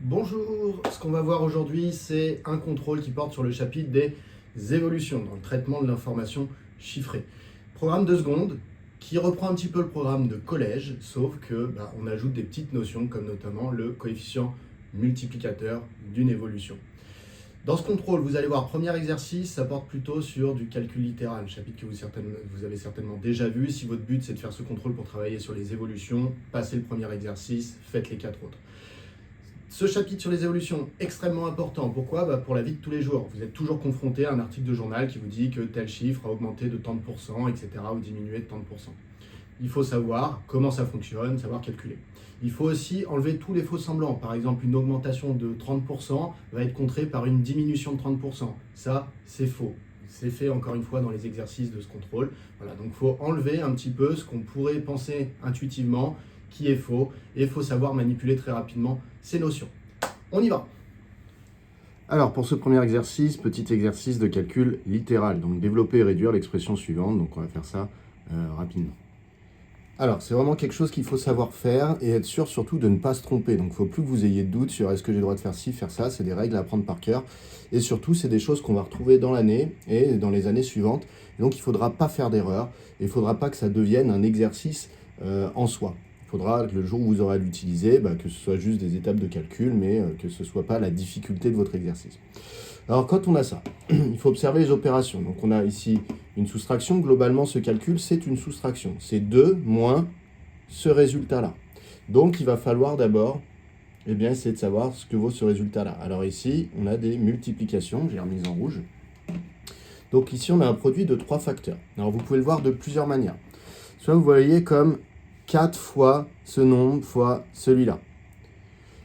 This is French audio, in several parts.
Bonjour, ce qu'on va voir aujourd'hui, c'est un contrôle qui porte sur le chapitre des évolutions dans le traitement de l'information chiffrée. Programme de seconde qui reprend un petit peu le programme de collège, sauf que on ajoute des petites notions comme notamment le coefficient multiplicateur d'une évolution. Dans ce contrôle, vous allez voir, premier exercice, ça porte plutôt sur du calcul littéral, chapitre que vous avez certainement déjà vu. Si votre but c'est de faire ce contrôle pour travailler sur les évolutions, passez le premier exercice, faites les 4 autres. Ce chapitre sur les évolutions, extrêmement important. Pourquoi ? Pour la vie de tous les jours. Vous êtes toujours confronté à un article de journal qui vous dit que tel chiffre a augmenté de tant de pourcents, etc., ou diminué de tant de pourcents. Il faut savoir comment ça fonctionne, savoir calculer. Il faut aussi enlever tous les faux semblants. Par exemple, une augmentation de 30% va être contrée par une diminution de 30%. Ça, c'est faux. C'est fait encore une fois dans les exercices de ce contrôle. Voilà, donc il faut enlever un petit peu ce qu'on pourrait penser intuitivement qui est faux, et il faut savoir manipuler très rapidement ces notions. On y va. Alors pour ce premier exercice, petit exercice de calcul littéral, donc développer et réduire l'expression suivante, donc on va faire ça rapidement. Alors c'est vraiment quelque chose qu'il faut savoir faire et être sûr surtout de ne pas se tromper, donc il ne faut plus que vous ayez de doute sur est-ce que j'ai le droit de faire ci, faire ça, c'est des règles à apprendre par cœur, et surtout c'est des choses qu'on va retrouver dans l'année et dans les années suivantes, et donc il ne faudra pas faire d'erreur, et il ne faudra pas que ça devienne un exercice en soi. Il faudra que le jour où vous aurez à l'utiliser, que ce soit juste des étapes de calcul, mais que ce ne soit pas la difficulté de votre exercice. Alors quand on a ça, il faut observer les opérations. Donc on a ici une soustraction. Globalement, ce calcul, c'est une soustraction. C'est 2 moins ce résultat-là. Donc il va falloir d'abord essayer de savoir ce que vaut ce résultat-là. Alors ici, on a des multiplications, j'ai remis en rouge. Donc ici, on a un produit de 3 facteurs. Alors vous pouvez le voir de plusieurs manières. Soit vous voyez comme 4 fois ce nombre fois celui-là.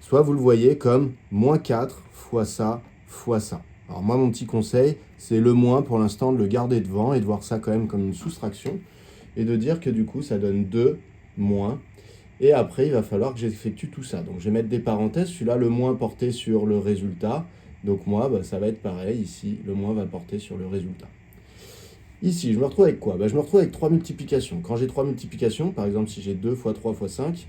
Soit vous le voyez comme moins 4 fois ça fois ça. Alors moi, mon petit conseil, c'est le moins pour l'instant de le garder devant et de voir ça quand même comme une soustraction et de dire que du coup, ça donne 2 moins. Et après, il va falloir que j'effectue tout ça. Donc je vais mettre des parenthèses. Celui-là, le moins porté sur le résultat. Donc moi, ça va être pareil. Ici, le moins va porter sur le résultat. Ici, je me retrouve avec quoi ? Je me retrouve avec 3 multiplications. Quand j'ai 3 multiplications, par exemple, si j'ai 2 fois 3 fois 5,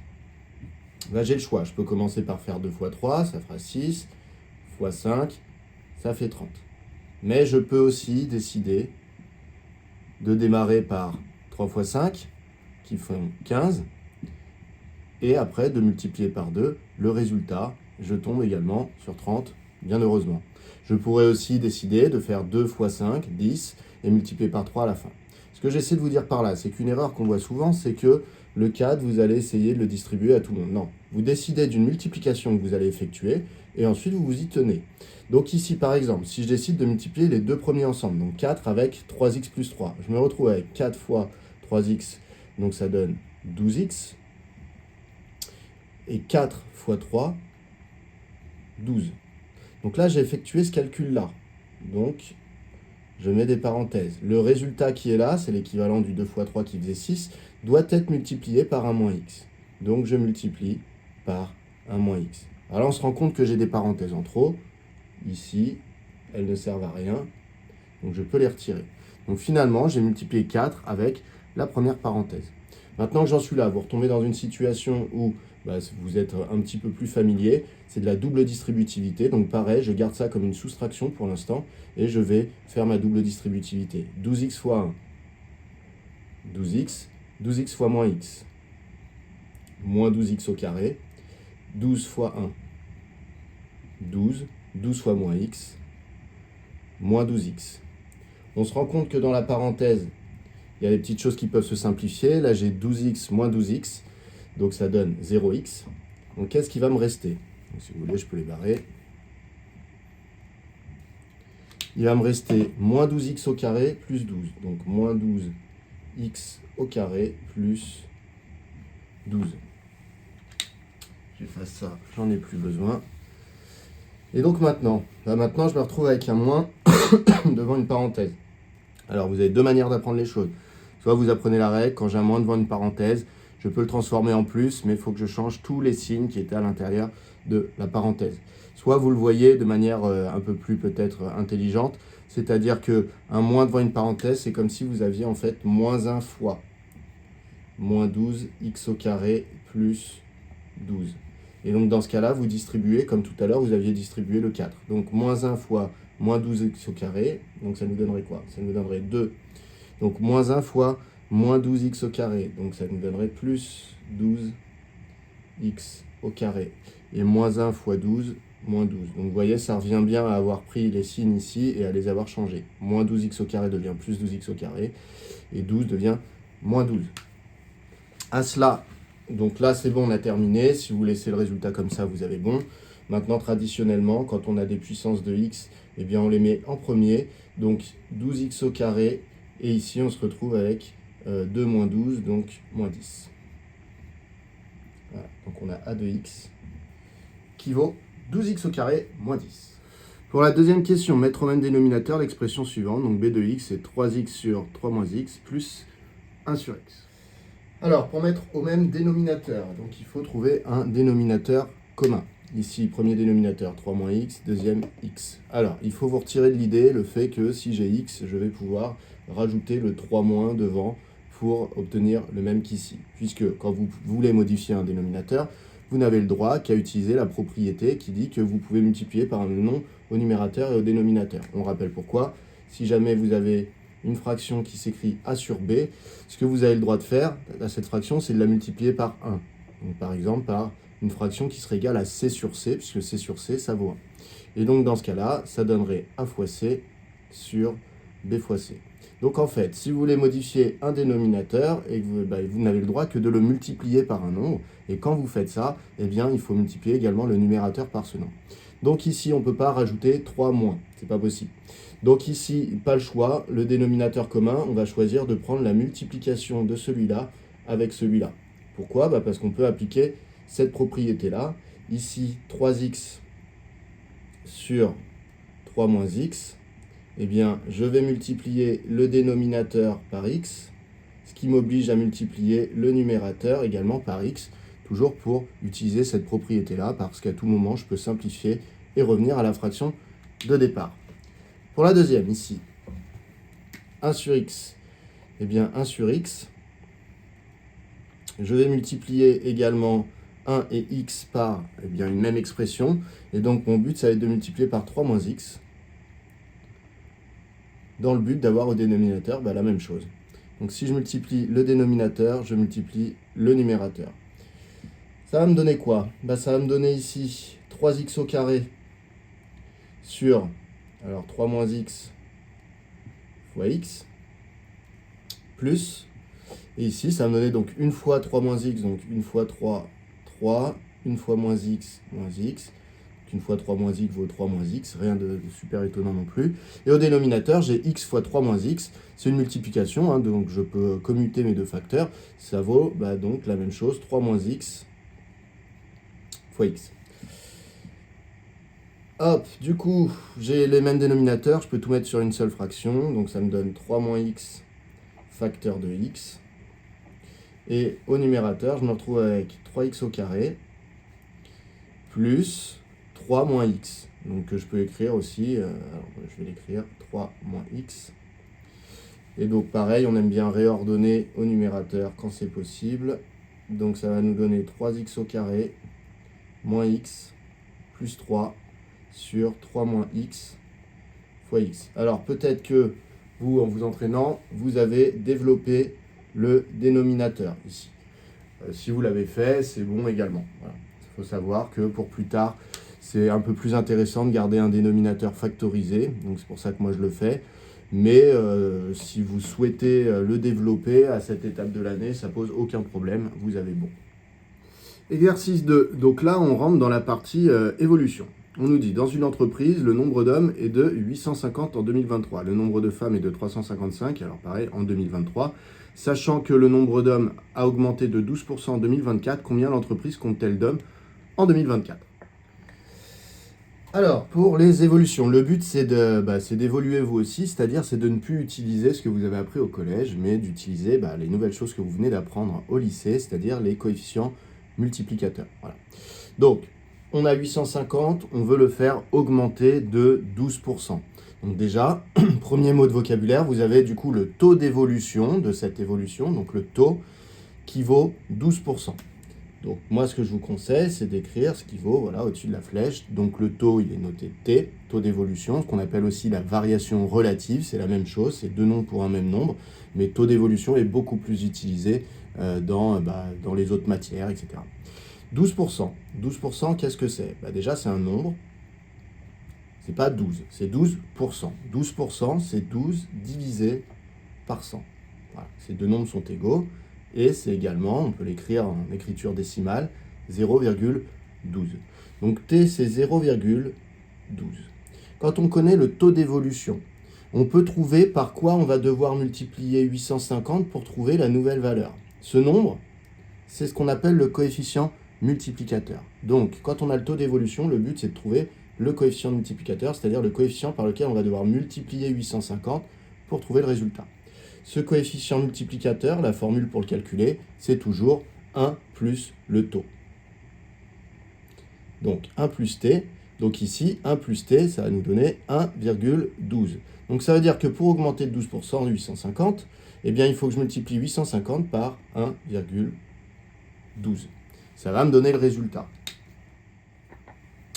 j'ai le choix. Je peux commencer par faire 2 fois 3, ça fera 6, fois 5, ça fait 30. Mais je peux aussi décider de démarrer par 3 fois 5, qui font 15, et après de multiplier par 2, le résultat, je tombe également sur 30, bien heureusement. Je pourrais aussi décider de faire 2 fois 5, 10, et multiplier par 3 à la fin. Ce que j'essaie de vous dire par là, c'est qu'une erreur qu'on voit souvent, c'est que le 4, vous allez essayer de le distribuer à tout le monde. Non, vous décidez d'une multiplication que vous allez effectuer, et ensuite vous vous y tenez. Donc ici, par exemple, si je décide de multiplier les deux premiers ensemble, donc 4 avec 3x plus 3, je me retrouve avec 4 fois 3x, donc ça donne 12x, et 4 fois 3, 12. Donc là, j'ai effectué ce calcul-là. Donc, je mets des parenthèses. Le résultat qui est là, c'est l'équivalent du 2 fois 3 qui faisait 6, doit être multiplié par 1 moins x. Donc, je multiplie par 1 moins x. Alors, on se rend compte que j'ai des parenthèses en trop. Ici, elles ne servent à rien. Donc, je peux les retirer. Donc, finalement, j'ai multiplié 4 avec la première parenthèse. Maintenant que j'en suis là, vous retombez dans une situation où vous êtes un petit peu plus familier, c'est de la double distributivité. Donc pareil, je garde ça comme une soustraction pour l'instant et je vais faire ma double distributivité. 12x fois 1, 12x, 12x fois moins x, moins 12x au carré, 12 fois 1, 12, 12 fois moins x, moins 12x. On se rend compte que dans la parenthèse, il y a des petites choses qui peuvent se simplifier. Là, j'ai 12x moins 12x, donc ça donne 0x. Donc, qu'est-ce qui va me rester ? Donc, si vous voulez, je peux les barrer. Il va me rester moins 12x au carré plus 12. Donc, moins 12x au carré plus 12. J'efface ça, j'en ai plus besoin. Et donc maintenant, je me retrouve avec un moins devant une parenthèse. Alors, vous avez deux manières d'apprendre les choses. Soit vous apprenez la règle, quand j'ai un moins devant une parenthèse, je peux le transformer en plus, mais il faut que je change tous les signes qui étaient à l'intérieur de la parenthèse. Soit vous le voyez de manière un peu plus peut-être intelligente, c'est-à-dire qu'un moins devant une parenthèse, c'est comme si vous aviez en fait moins 1 fois moins 12x au carré plus 12. Et donc dans ce cas-là, vous distribuez, comme tout à l'heure, vous aviez distribué le 4. Donc moins 1 fois moins 12x au carré, donc ça nous donnerait quoi? Ça nous donnerait 2. Donc moins 1 fois moins 12x au carré, donc ça nous donnerait plus 12x au carré. Et moins 1 fois 12, moins 12. Donc vous voyez, ça revient bien à avoir pris les signes ici et à les avoir changés. Moins 12x au carré devient plus 12x au carré, et 12 devient moins 12. À cela, donc là c'est bon, on a terminé. Si vous laissez le résultat comme ça, vous avez bon. Maintenant, traditionnellement, quand on a des puissances de x, eh bien on les met en premier. Donc 12x au carré, et ici on se retrouve avec 2 moins 12, donc moins 10. Voilà. Donc on a a de x qui vaut 12x au carré moins 10. Pour la deuxième question, mettre au même dénominateur l'expression suivante. Donc b de x c'est 3x sur 3 moins x plus 1 sur x. Alors, pour mettre au même dénominateur, donc il faut trouver un dénominateur commun. Ici, premier dénominateur, 3 moins x, deuxième x. Alors, il faut vous retirer de l'idée le fait que si j'ai x, je vais pouvoir rajouter le 3 moins devant pour obtenir le même qu'ici. Puisque quand vous voulez modifier un dénominateur, vous n'avez le droit qu'à utiliser la propriété qui dit que vous pouvez multiplier par un nom au numérateur et au dénominateur. On rappelle pourquoi. Si jamais vous avez une fraction qui s'écrit a sur b, ce que vous avez le droit de faire à cette fraction, c'est de la multiplier par 1. Donc par exemple par une fraction qui serait égale à c sur c, puisque c sur c, ça vaut 1. Et donc dans ce cas-là, ça donnerait a fois c sur b fois c. Donc en fait, si vous voulez modifier un dénominateur, et que vous n'avez le droit que de le multiplier par un nombre, et quand vous faites ça, eh bien il faut multiplier également le numérateur par ce nombre. Donc ici, on ne peut pas rajouter 3 moins, c'est pas possible. Donc ici, pas le choix, le dénominateur commun, on va choisir de prendre la multiplication de celui-là avec celui-là. Pourquoi? Parce qu'on peut appliquer cette propriété-là. Ici, 3x sur 3 moins x, eh bien, je vais multiplier le dénominateur par x, ce qui m'oblige à multiplier le numérateur également par x, toujours pour utiliser cette propriété-là, parce qu'à tout moment, je peux simplifier et revenir à la fraction de départ. Pour la deuxième, ici, 1 sur x, eh bien 1 sur x, je vais multiplier également 1 et x par une même expression, et donc mon but, ça va être de multiplier par 3 moins x, dans le but d'avoir au dénominateur la même chose. Donc si je multiplie le dénominateur, je multiplie le numérateur. Ça va me donner quoi? Ça va me donner ici 3x au carré sur 3 moins x fois x, plus, et ici ça va me donner donc une fois 3 moins x, donc une fois 3, 3, une fois moins x, une fois 3 moins x vaut 3 moins x, rien de super étonnant non plus. Et au dénominateur, j'ai x fois 3 moins x, c'est une multiplication, donc je peux commuter mes deux facteurs, ça vaut donc la même chose, 3 moins x fois x. Hop, du coup, j'ai les mêmes dénominateurs, je peux tout mettre sur une seule fraction, donc ça me donne 3 moins x facteur de x. Et au numérateur, je me retrouve avec 3x au carré, plus 3 moins x. Donc je peux écrire aussi, je vais l'écrire 3 moins x. Et donc pareil, on aime bien réordonner au numérateur quand c'est possible. Donc ça va nous donner 3x au carré, moins x, plus 3, sur 3 moins x fois x. Alors peut-être que vous, en vous entraînant, vous avez développé le dénominateur ici. Si vous l'avez fait, c'est bon également. Voilà. Il faut savoir que pour plus tard, c'est un peu plus intéressant de garder un dénominateur factorisé. Donc c'est pour ça que moi je le fais. Mais si vous souhaitez le développer à cette étape de l'année, ça pose aucun problème. Vous avez bon. Exercice 2. Donc là, on rentre dans la partie évolution. On nous dit, dans une entreprise, le nombre d'hommes est de 850 en 2023. Le nombre de femmes est de 355, alors pareil, en 2023. Sachant que le nombre d'hommes a augmenté de 12% en 2024, combien l'entreprise compte-t-elle d'hommes en 2024? Alors, pour les évolutions, le but c'est d'évoluer vous aussi, c'est-à-dire c'est de ne plus utiliser ce que vous avez appris au collège, mais d'utiliser les nouvelles choses que vous venez d'apprendre au lycée, c'est-à-dire les coefficients multiplicateurs. Voilà. Donc, on a 850, on veut le faire augmenter de 12%. Donc déjà, premier mot de vocabulaire, vous avez du coup le taux d'évolution de cette évolution, donc le taux qui vaut 12%. Donc moi ce que je vous conseille, c'est d'écrire ce qui vaut voilà, au-dessus de la flèche. Donc le taux, il est noté T, taux d'évolution, ce qu'on appelle aussi la variation relative, c'est la même chose, c'est deux nombres pour un même nombre, mais taux d'évolution est beaucoup plus utilisé dans les autres matières, etc. 12%. 12%, qu'est-ce que c'est? Déjà, c'est un nombre. C'est pas 12, c'est 12%. 12%, c'est 12 divisé par 100. Voilà. Ces deux nombres sont égaux. Et c'est également, on peut l'écrire en écriture décimale, 0,12. Donc t, c'est 0,12. Quand on connaît le taux d'évolution, on peut trouver par quoi on va devoir multiplier 850 pour trouver la nouvelle valeur. Ce nombre, c'est ce qu'on appelle le coefficient multiplicateur. Donc, quand on a le taux d'évolution, le but, c'est de trouver le coefficient multiplicateur, c'est-à-dire le coefficient par lequel on va devoir multiplier 850 pour trouver le résultat. Ce coefficient multiplicateur, la formule pour le calculer, c'est toujours 1 plus le taux. Donc 1 plus t, donc ici 1 plus t, ça va nous donner 1,12. Donc ça veut dire que pour augmenter de 12% de 850, eh bien il faut que je multiplie 850 par 1,12. Ça va me donner le résultat.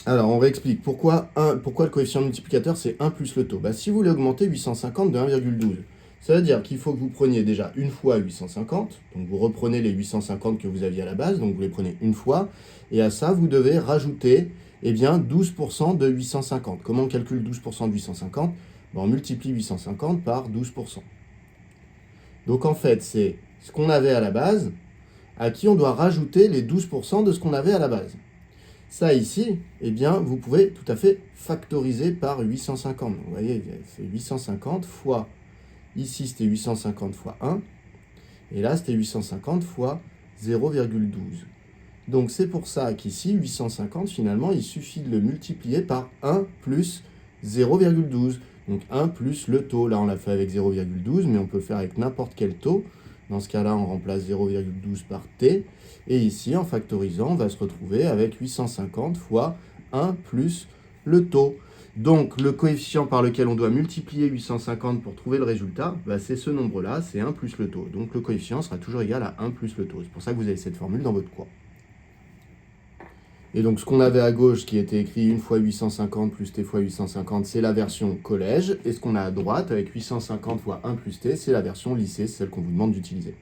Alors, on réexplique. Pourquoi le coefficient multiplicateur, c'est 1 plus le taux? Si vous voulez augmenter 850 de 1,12, ça veut dire qu'il faut que vous preniez déjà une fois 850, donc vous reprenez les 850 que vous aviez à la base, donc vous les prenez une fois, et à ça, vous devez rajouter 12% de 850. Comment on calcule 12% de 850? On multiplie 850 par 12%. Donc en fait, c'est ce qu'on avait à la base, à qui on doit rajouter les 12% de ce qu'on avait à la base. Ça ici, vous pouvez tout à fait factoriser par 850. Donc, vous voyez, c'est 850 fois, ici c'était 850 fois 1, et là c'était 850 fois 0,12. Donc c'est pour ça qu'ici, 850, finalement, il suffit de le multiplier par 1 plus 0,12. Donc 1 plus le taux. Là, on l'a fait avec 0,12, mais on peut le faire avec n'importe quel taux. Dans ce cas-là, on remplace 0,12 par t. Et ici, en factorisant, on va se retrouver avec 850 fois 1 plus le taux. Donc, le coefficient par lequel on doit multiplier 850 pour trouver le résultat, c'est ce nombre-là, c'est 1 plus le taux. Donc, le coefficient sera toujours égal à 1 plus le taux. C'est pour ça que vous avez cette formule dans votre cours. Et donc, ce qu'on avait à gauche, qui était écrit 1 fois 850 plus t fois 850, c'est la version collège. Et ce qu'on a à droite, avec 850 fois 1 plus t, c'est la version lycée, c'est celle qu'on vous demande d'utiliser.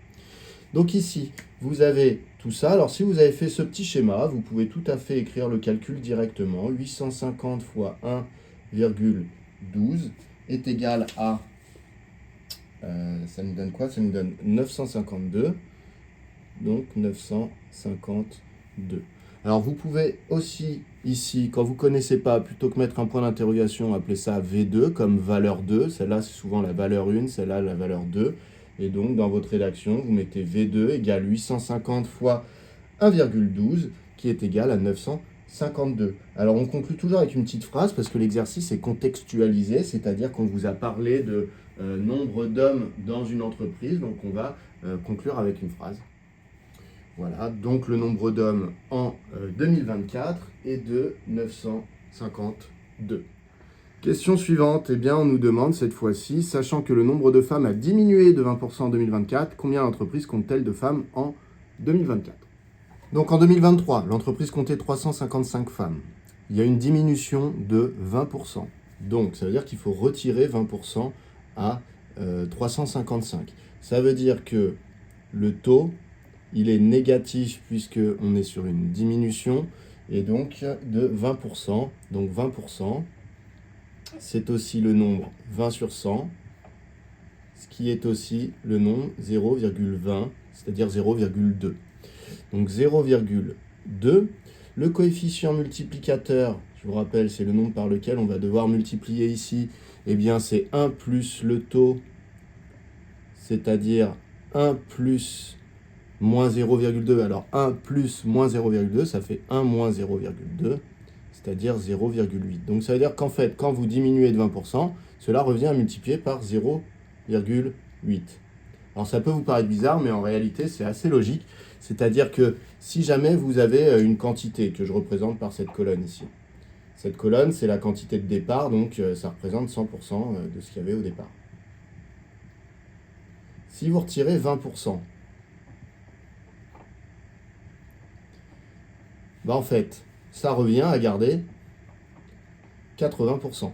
Donc ici, vous avez tout ça. Alors, si vous avez fait ce petit schéma, vous pouvez tout à fait écrire le calcul directement. 850 fois 1,12 est égal à... ça nous donne quoi? Ça nous donne 952. Donc, 952. Alors, vous pouvez aussi, ici, quand vous ne connaissez pas, plutôt que mettre un point d'interrogation, appeler ça V2 comme valeur 2. Celle-là, c'est souvent la valeur 1, celle-là, la valeur 2. Et donc, dans votre rédaction, vous mettez V2 égale 850 fois 1,12, qui est égal à 952. Alors, on conclut toujours avec une petite phrase, parce que l'exercice est contextualisé, c'est-à-dire qu'on vous a parlé de nombre d'hommes dans une entreprise, donc on va conclure avec une phrase. Voilà, donc le nombre d'hommes en 2024 est de 952. Question suivante, on nous demande cette fois-ci, sachant que le nombre de femmes a diminué de 20% en 2024, combien l'entreprise compte-t-elle de femmes en 2024? Donc en 2023, l'entreprise comptait 355 femmes. Il y a une diminution de 20%. Donc ça veut dire qu'il faut retirer 20% à 355. Ça veut dire que le taux, il est négatif puisqu'on est sur une diminution, et donc de 20%. Donc 20%, c'est aussi le nombre 20 sur 100, ce qui est aussi le nombre 0,20, c'est-à-dire 0,2. Donc 0,2. Le coefficient multiplicateur, je vous rappelle, c'est le nombre par lequel on va devoir multiplier ici, c'est 1 plus le taux, c'est-à-dire 1 plus moins 0,2. Alors 1 plus moins 0,2, ça fait 1 moins 0,2, c'est-à-dire 0,8. Donc ça veut dire qu'en fait, quand vous diminuez de 20%, cela revient à multiplier par 0,8. Alors ça peut vous paraître bizarre, mais en réalité c'est assez logique. C'est-à-dire que si jamais vous avez une quantité que je représente par cette colonne ici, cette colonne c'est la quantité de départ, donc ça représente 100% de ce qu'il y avait au départ. Si vous retirez 20%, En fait, ça revient à garder 80%.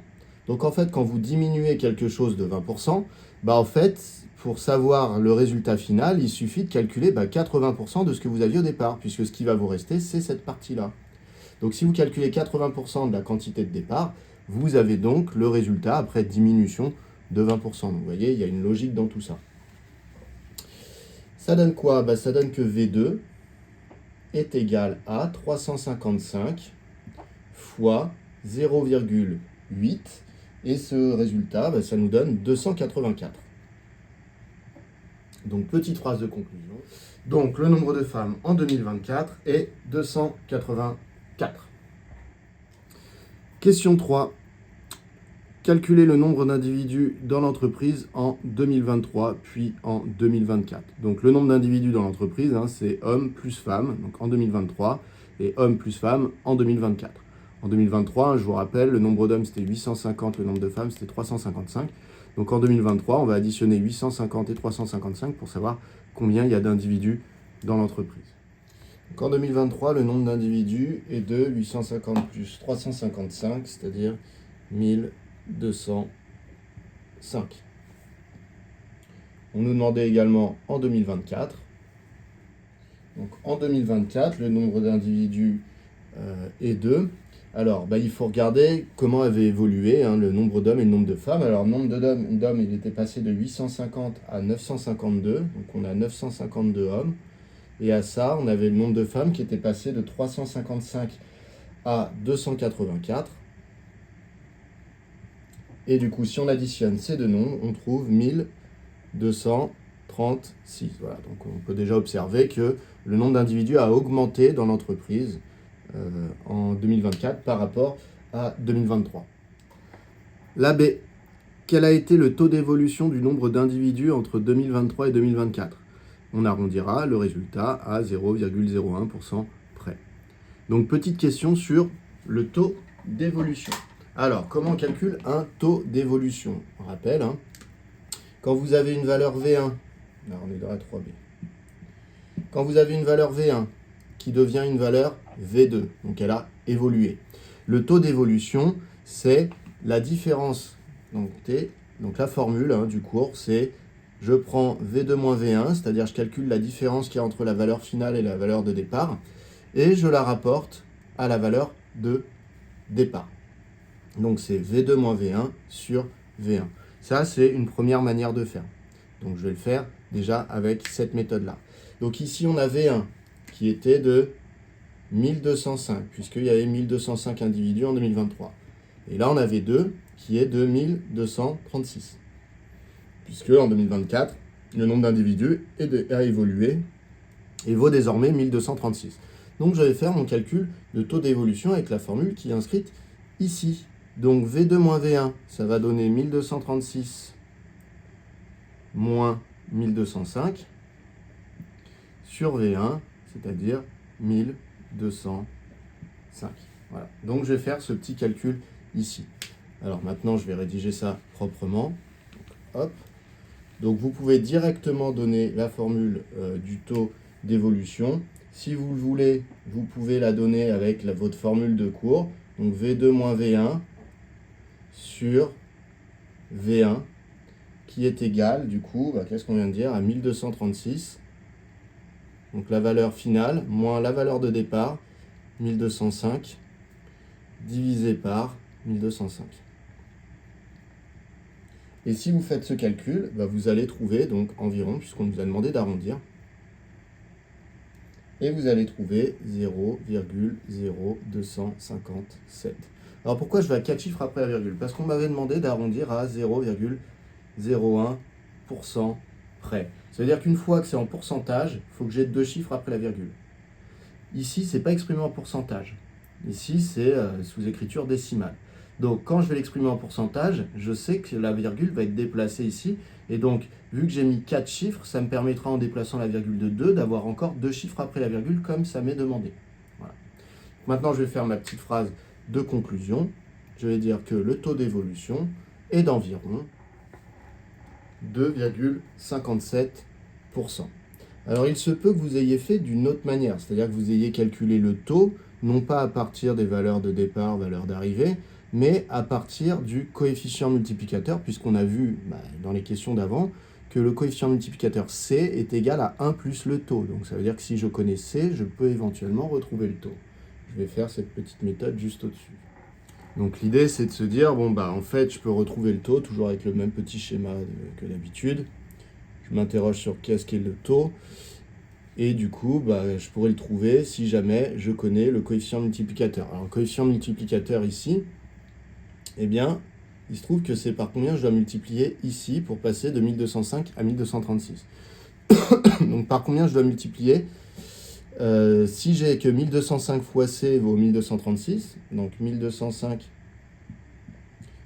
Donc en fait, quand vous diminuez quelque chose de 20%, en fait, pour savoir le résultat final, il suffit de calculer 80% de ce que vous aviez au départ, puisque ce qui va vous rester, c'est cette partie-là. Donc si vous calculez 80% de la quantité de départ, vous avez donc le résultat après diminution de 20%. Donc vous voyez, il y a une logique dans tout ça. Ça donne quoi? Ça donne que V2 est égal à 355 fois 0,8. Et ce résultat, ça nous donne 284. Donc, petite phrase de conclusion. Donc, le nombre de femmes en 2024 est 284. Question 3. Calculer le nombre d'individus dans l'entreprise en 2023, puis en 2024. Donc, le nombre d'individus dans l'entreprise, c'est hommes plus femmes, donc en 2023, et hommes plus femmes en 2024. En 2023, je vous rappelle, le nombre d'hommes c'était 850, le nombre de femmes c'était 355. Donc en 2023, on va additionner 850 et 355 pour savoir combien il y a d'individus dans l'entreprise. Donc en 2023, le nombre d'individus est de 850 plus 355, c'est-à-dire 1205. On nous demandait également en 2024. Donc en 2024, le nombre d'individus est de... Alors, il faut regarder comment avait évolué le nombre d'hommes et le nombre de femmes. Alors, le nombre d'hommes, il était passé de 850 à 952. Donc, on a 952 hommes. Et à ça, on avait le nombre de femmes qui était passé de 355 à 284. Et du coup, si on additionne ces deux nombres, on trouve 1236. Voilà, donc on peut déjà observer que le nombre d'individus a augmenté dans l'entreprise en 2024 par rapport à 2023. La B. Quel a été le taux d'évolution du nombre d'individus entre 2023 et 2024? On arrondira le résultat à 0,01% près. Donc, petite question sur le taux d'évolution. Alors, comment on calcule un taux d'évolution? On rappelle, quand vous avez une valeur V1, alors on est dans la 3B. Quand vous avez une valeur V1 qui devient une valeur V2, donc elle a évolué. Le taux d'évolution, c'est la différence, donc la formule du cours, c'est je prends V2 moins V1, c'est-à-dire je calcule la différence qu'il y a entre la valeur finale et la valeur de départ, et je la rapporte à la valeur de départ. Donc c'est V2 moins V1 sur V1. Ça, c'est une première manière de faire. Donc je vais le faire déjà avec cette méthode-là. Donc ici, on a V1 qui était de 1205, puisqu'il y avait 1205 individus en 2023. Et là, on a V2 qui est de 1236, puisque en 2024, le nombre d'individus a évolué et vaut désormais 1236. Donc, je vais faire mon calcul de taux d'évolution avec la formule qui est inscrite ici. Donc, V2 moins V1, ça va donner 1236 moins 1205 sur V1, c'est-à-dire 1205. Voilà. Donc, je vais faire ce petit calcul ici. Alors, maintenant, je vais rédiger ça proprement. Hop. Donc, vous pouvez directement donner la formule du taux d'évolution. Si vous le voulez, vous pouvez la donner avec votre formule de cours. Donc, V2 moins V1 sur V1 qui est égal, du coup, qu'est-ce qu'on vient de dire, à 1236. Donc, la valeur finale moins la valeur de départ, 1205, divisé par 1205. Et si vous faites ce calcul, vous allez trouver donc environ, puisqu'on nous a demandé d'arrondir, et vous allez trouver 0,0257. Alors pourquoi je vais à 4 chiffres après la virgule? Parce qu'on m'avait demandé d'arrondir à 0,01% près. Ça veut dire qu'une fois que c'est en pourcentage, il faut que j'ai 2 chiffres après la virgule. Ici, ce n'est pas exprimé en pourcentage. Ici, c'est sous écriture décimale. Donc, quand je vais l'exprimer en pourcentage, je sais que la virgule va être déplacée ici. Et donc, vu que j'ai mis 4 chiffres, ça me permettra, en déplaçant la virgule de 2, d'avoir encore 2 chiffres après la virgule, comme ça m'est demandé. Voilà. Maintenant, je vais faire ma petite phrase de conclusion. Je vais dire que le taux d'évolution est d'environ 2,57%. Alors, il se peut que vous ayez fait d'une autre manière, c'est-à-dire que vous ayez calculé le taux non pas à partir des valeurs de départ, valeurs d'arrivée, mais à partir du coefficient multiplicateur, puisqu'on a vu dans les questions d'avant que le coefficient multiplicateur C est égal à 1 plus le taux. Donc ça veut dire que si je connais C, je peux éventuellement retrouver le taux. Je vais faire cette petite méthode juste au-dessus. Donc l'idée, c'est de se dire, en fait, je peux retrouver le taux, toujours avec le même petit schéma que d'habitude. Je m'interroge sur qu'est-ce qu'est le taux. Et du coup, je pourrais le trouver si jamais je connais le coefficient multiplicateur. Alors, le coefficient multiplicateur ici, eh bien, il se trouve que c'est par combien je dois multiplier ici pour passer de 1205 à 1236. Donc, par combien je dois multiplier si j'ai que 1205 fois C vaut 1236, donc 1205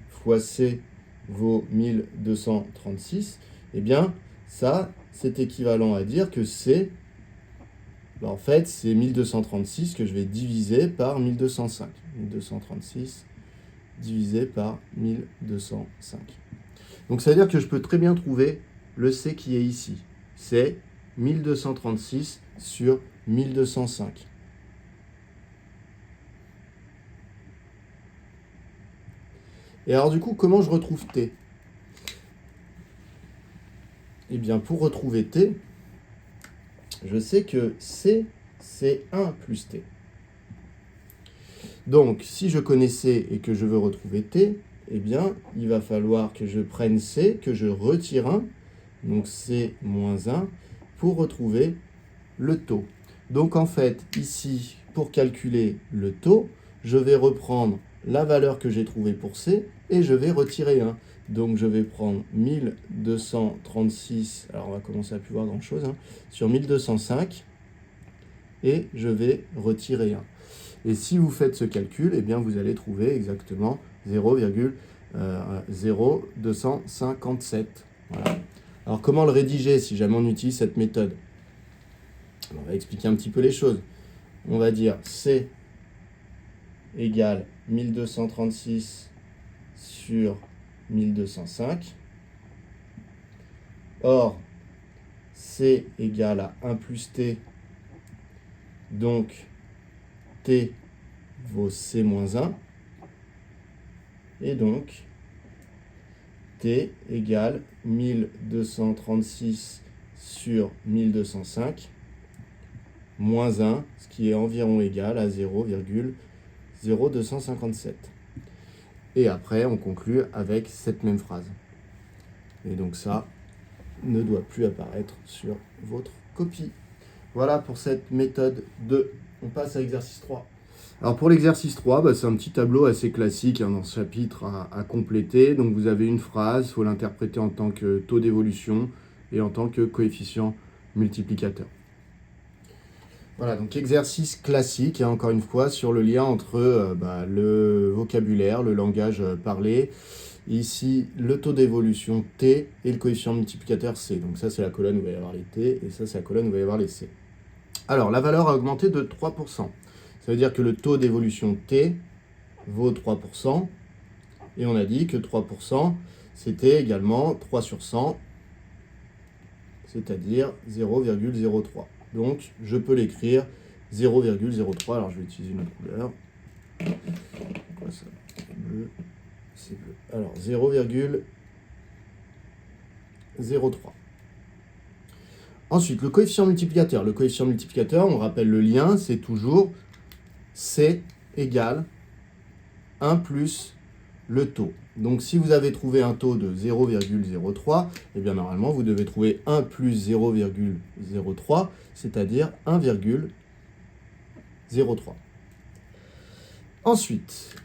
fois C vaut 1236, eh bien, ça, c'est équivalent à dire que C, en fait, c'est 1236 que je vais diviser par 1205. 1236 divisé par 1205. Donc, ça veut dire que je peux très bien trouver le C qui est ici. C'est 1236 sur 1205. Et alors, du coup, comment je retrouve T ? Eh bien, pour retrouver T, je sais que C, c'est 1 plus T. Donc, si je connais C et que je veux retrouver T, eh bien, il va falloir que je prenne C, que je retire 1, donc C moins 1, pour retrouver le taux. Donc, en fait, ici, pour calculer le taux, je vais reprendre la valeur que j'ai trouvée pour C et je vais retirer 1. Donc, je vais prendre 1236, alors on va commencer à plus voir grand-chose, sur 1205, et je vais retirer 1. Et si vous faites ce calcul, eh bien, vous allez trouver exactement 0,0257. Voilà. Alors, comment le rédiger si jamais on utilise cette méthode ? On va expliquer un petit peu les choses. On va dire C égale 1236 sur 1205. Or, C égale à 1 plus T. Donc, T vaut C moins 1. Et donc, T égale 1236 sur 1205 moins 1, ce qui est environ égal à 0,0257. Et après, on conclut avec cette même phrase. Et donc ça ne doit plus apparaître sur votre copie. Voilà pour cette méthode 2. On passe à l'exercice 3. Alors pour l'exercice 3, c'est un petit tableau assez classique dans ce chapitre à compléter. Donc vous avez une phrase, il faut l'interpréter en tant que taux d'évolution et en tant que coefficient multiplicateur. Voilà, donc exercice classique, encore une fois, sur le lien entre le vocabulaire, le langage parlé. Ici, le taux d'évolution T et le coefficient multiplicateur C. Donc ça, c'est la colonne où il va y avoir les T, et ça, c'est la colonne où il va y avoir les C. Alors, la valeur a augmenté de 3%. Ça veut dire que le taux d'évolution T vaut 3%, et on a dit que 3%, c'était également 3 sur 100, c'est-à-dire 0,03. Donc, je peux l'écrire 0,03. Alors, je vais utiliser une autre couleur. Quoi ça ? Bleu. C'est bleu. Alors, 0,03. Ensuite, le coefficient multiplicateur. Le coefficient multiplicateur, on rappelle le lien, c'est toujours C égale 1 plus le taux. Donc, si vous avez trouvé un taux de 0,03, eh bien, normalement, vous devez trouver 1 plus 0,03, c'est-à-dire 1,03. Ensuite,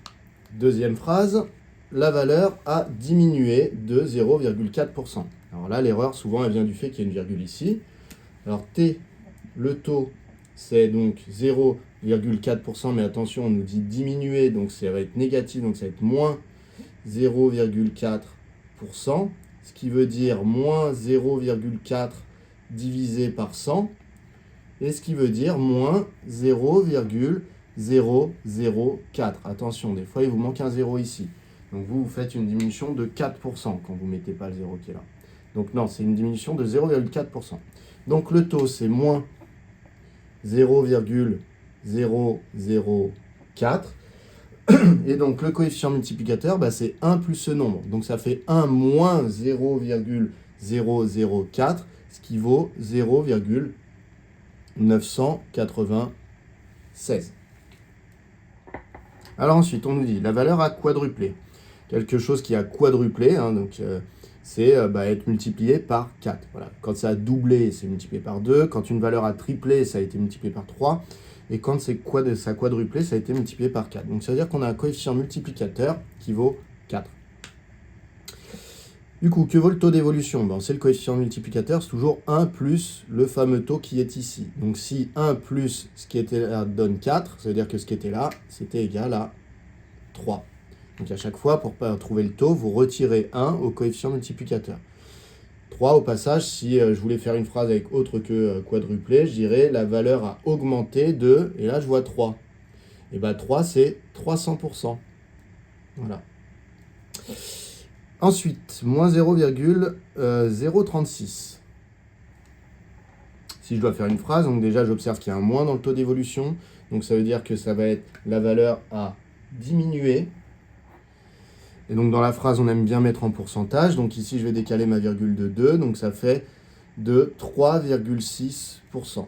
deuxième phrase, la valeur a diminué de 0,4%. Alors là, l'erreur, souvent, elle vient du fait qu'il y a une virgule ici. Alors, T, le taux, c'est donc 0,4%, mais attention, on nous dit diminuer, donc ça va être négatif, donc ça va être moins 0,4%, ce qui veut dire moins 0,4 divisé par 100, et ce qui veut dire moins 0,004. Attention, des fois, il vous manque un 0 ici. Donc vous faites une diminution de 4% quand vous ne mettez pas le 0 qui est là. Donc non, c'est une diminution de 0,4%. Donc le taux, c'est moins 0,004 0,004. Et donc le coefficient multiplicateur, c'est 1 plus ce nombre. Donc ça fait 1 moins 0,004, ce qui vaut 0,996. Alors ensuite, on nous dit la valeur a quadruplé. Quelque chose qui a quadruplé, c'est être multiplié par 4. Voilà. Quand ça a doublé, c'est multiplié par 2. Quand une valeur a triplé, ça a été multiplié par 3. Et quand ça a quadruplé, ça a été multiplié par 4. Donc ça veut dire qu'on a un coefficient multiplicateur qui vaut 4. Du coup, que vaut le taux d'évolution? C'est le coefficient multiplicateur, c'est toujours 1 plus le fameux taux qui est ici. Donc si 1 plus ce qui était là donne 4, ça veut dire que ce qui était là, c'était égal à 3. Donc à chaque fois, pour trouver le taux, vous retirez 1 au coefficient multiplicateur. 3, au passage, si je voulais faire une phrase avec autre que quadruplé, je dirais la valeur a augmenté de, et là je vois 3. Et 3 c'est 300%. Voilà. Ensuite, moins 0,036. Si je dois faire une phrase, donc déjà j'observe qu'il y a un moins dans le taux d'évolution, donc ça veut dire que ça va être la valeur a diminué. Et donc dans la phrase, on aime bien mettre en pourcentage. Donc ici, je vais décaler ma virgule de 2. Donc ça fait de 3,6%.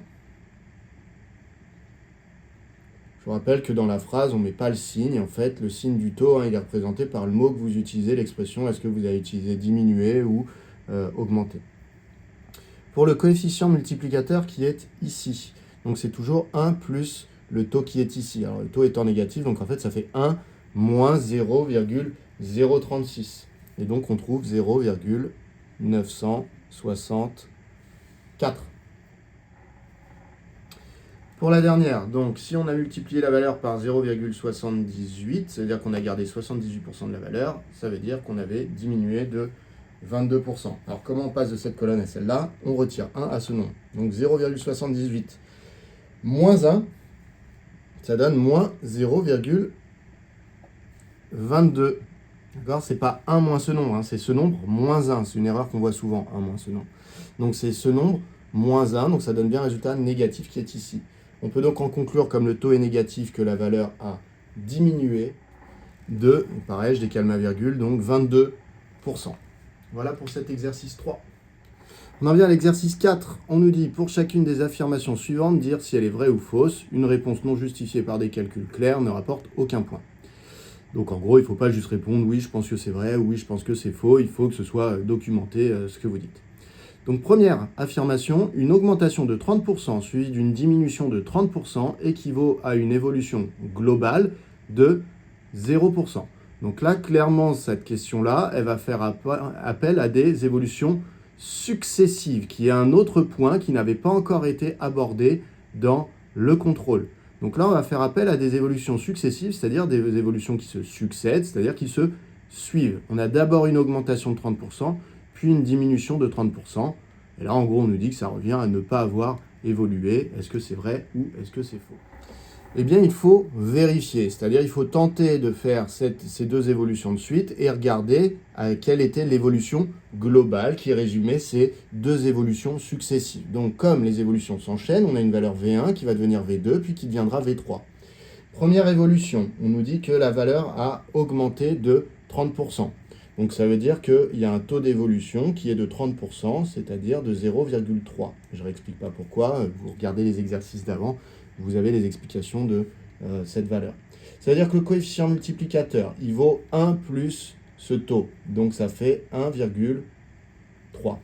Je vous rappelle que dans la phrase, on ne met pas le signe. En fait, le signe du taux, il est représenté par le mot que vous utilisez, l'expression. Est-ce que vous avez utilisé diminuer ou augmenter? Pour le coefficient multiplicateur qui est ici, donc c'est toujours 1 plus le taux qui est ici. Alors le taux étant négatif, donc en fait, ça fait 1 moins 0,036. Et donc, on trouve 0,964. Pour la dernière, donc, si on a multiplié la valeur par 0,78, ça veut dire qu'on a gardé 78% de la valeur, ça veut dire qu'on avait diminué de 22%. Alors, comment on passe de cette colonne à celle-là? On retire 1 à ce nombre. Donc, 0,78 moins 1, ça donne moins 0,22. D'accord? C'est pas 1 moins ce nombre, c'est ce nombre moins 1. C'est une erreur qu'on voit souvent, 1 moins ce nombre. Donc c'est ce nombre moins 1, donc ça donne bien un résultat négatif qui est ici. On peut donc en conclure, comme le taux est négatif, que la valeur a diminué de, pareil, je décale ma virgule, donc 22%. Voilà pour cet exercice 3. On en vient à l'exercice 4. On nous dit, pour chacune des affirmations suivantes, dire si elle est vraie ou fausse. Une réponse non justifiée par des calculs clairs ne rapporte aucun point. Donc en gros, il ne faut pas juste répondre « oui, je pense que c'est vrai » ou « oui, je pense que c'est faux ». Il faut que ce soit documenté ce que vous dites. Donc première affirmation, une augmentation de 30% suivie d'une diminution de 30% équivaut à une évolution globale de 0%. Donc là, clairement, cette question-là, elle va faire appel à des évolutions successives, qui est un autre point qui n'avait pas encore été abordé dans le contrôle. Donc là, on va faire appel à des évolutions successives, c'est-à-dire des évolutions qui se succèdent, c'est-à-dire qui se suivent. On a d'abord une augmentation de 30%, puis une diminution de 30%. Et là, en gros, on nous dit que ça revient à ne pas avoir évolué. Est-ce que c'est vrai ou est-ce que c'est faux? Eh bien, il faut vérifier, c'est-à-dire il faut tenter de faire ces deux évolutions de suite et regarder quelle était l'évolution globale qui résumait ces deux évolutions successives. Donc, comme les évolutions s'enchaînent, on a une valeur V1 qui va devenir V2, puis qui deviendra V3. Première évolution, on nous dit que la valeur a augmenté de 30%. Donc, ça veut dire qu'il y a un taux d'évolution qui est de 30%, c'est-à-dire de 0,3. Je ne réexplique pas pourquoi, vous regardez les exercices d'avant, vous avez les explications de cette valeur. Ça veut dire que le coefficient multiplicateur, il vaut 1 plus ce taux. Donc ça fait 1,3. Ça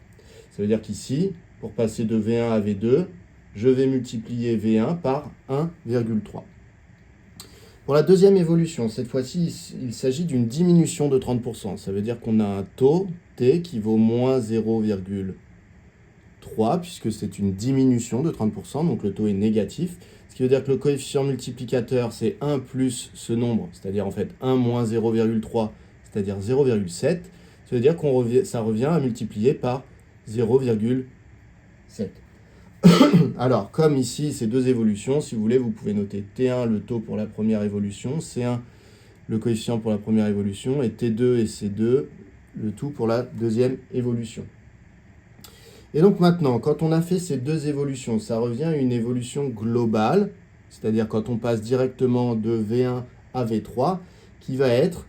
veut dire qu'ici, pour passer de V1 à V2, je vais multiplier V1 par 1,3. Pour la deuxième évolution, cette fois-ci, il s'agit d'une diminution de 30%. Ça veut dire qu'on a un taux T qui vaut moins 0,3, puisque c'est une diminution de 30%, donc le taux est négatif. Ce qui veut dire que le coefficient multiplicateur, c'est 1 plus ce nombre, c'est-à-dire en fait 1 moins 0,3, c'est-à-dire 0,7. Ça veut dire que ça revient à multiplier par 0,7. Alors, comme ici, c'est deux évolutions, si vous voulez, vous pouvez noter T1, le taux pour la première évolution, C1, le coefficient pour la première évolution, et T2 et C2, le tout pour la deuxième évolution. Et donc maintenant, quand on a fait ces deux évolutions, ça revient à une évolution globale c'est-à-dire quand on passe directement de V1 à V3, qui va être